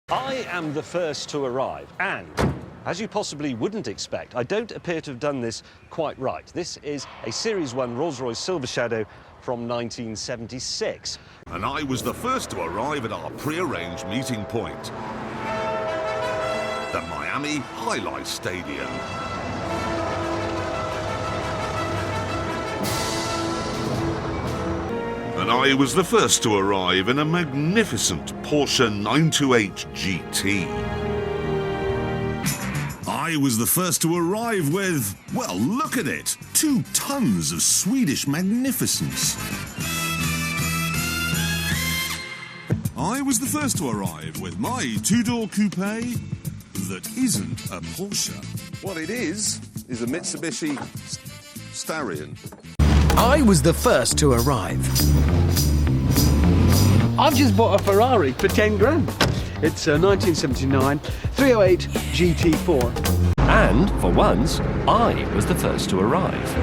I am the first to arrive, and as you possibly wouldn't expect, I don't appear to have done this quite right. This is a Series 1 Rolls-Royce Silver Shadow from 1976. And I was the first to arrive at our pre-arranged meeting point, the Miami Highlight Stadium. And I was the first to arrive in a magnificent Porsche 928 GT. I was the first to arrive with, well, look at it, 2 tons of Swedish magnificence. I was the first to arrive with my 2-door coupe that isn't a Porsche. What it is a Mitsubishi Starion. I was the first to arrive. I've just bought a Ferrari for 10 grand. It's a 1979 308 GT4. And, for once, I was the first to arrive.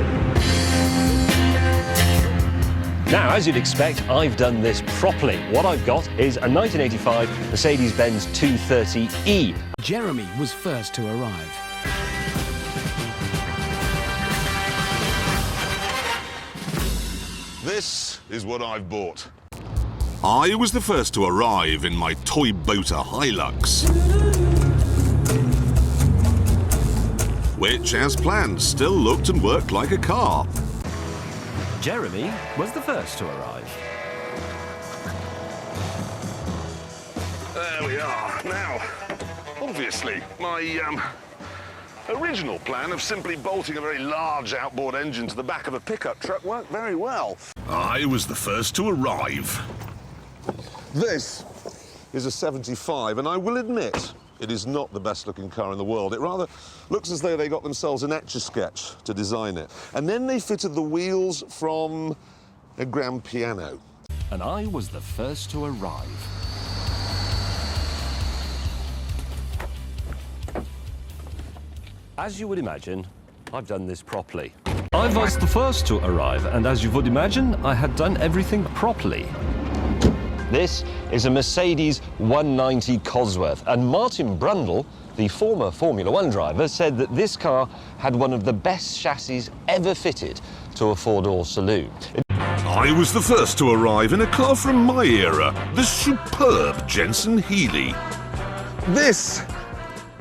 Now, as you'd expect, I've done this properly. What I've got is a 1985 Mercedes-Benz 230e. Jeremy was first to arrive. This is what I've bought. I was the first to arrive in my Toyota Hilux, which, as planned, still looked and worked like a car. Jeremy was the first to arrive. There we are. Now, obviously, my original plan of simply bolting a very large outboard engine to the back of a pickup truck worked very well. I was the first to arrive. This is a 75, and I will admit it is not the best-looking car in the world. It rather looks as though they got themselves an Etch-a-Sketch to design it. And then they fitted the wheels from a grand piano. And I was the first to arrive. As you would imagine, I've done this properly. I was the first to arrive, and as you would imagine, I had done everything properly. This is a Mercedes 190 Cosworth, and Martin Brundle, the former Formula One driver, said that this car had one of the best chassis ever fitted to a four-door saloon. I was the first to arrive in a car from my era, the superb Jensen Healey. This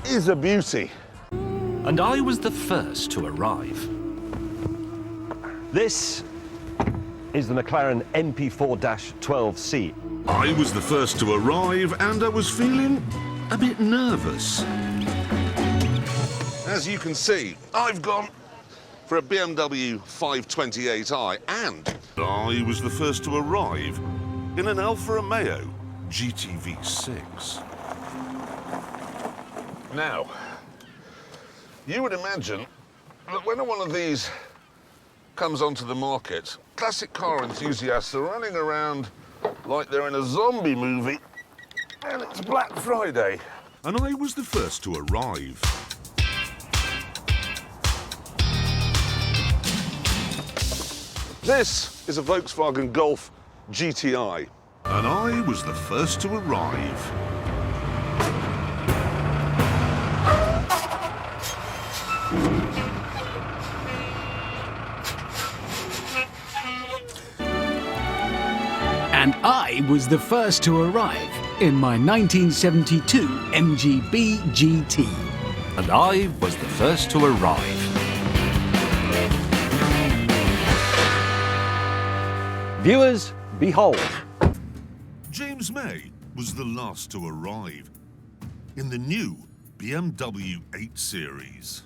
is a beauty. And I was the first to arrive. This is the McLaren MP4-12C. I was the first to arrive, and I was feeling a bit nervous. As you can see, I've gone for a BMW 528i, and I was the first to arrive in an Alfa Romeo GTV6. Now, you would imagine that when one of these comes onto the market, classic car enthusiasts are running around like they're in a zombie movie, and it's Black Friday. And I was the first to arrive. This is a Volkswagen Golf GTI. And I was the first to arrive. And I was the first to arrive in my 1972 MGB GT. And I was the first to arrive. Viewers, behold. James May was the last to arrive in the new BMW 8 Series.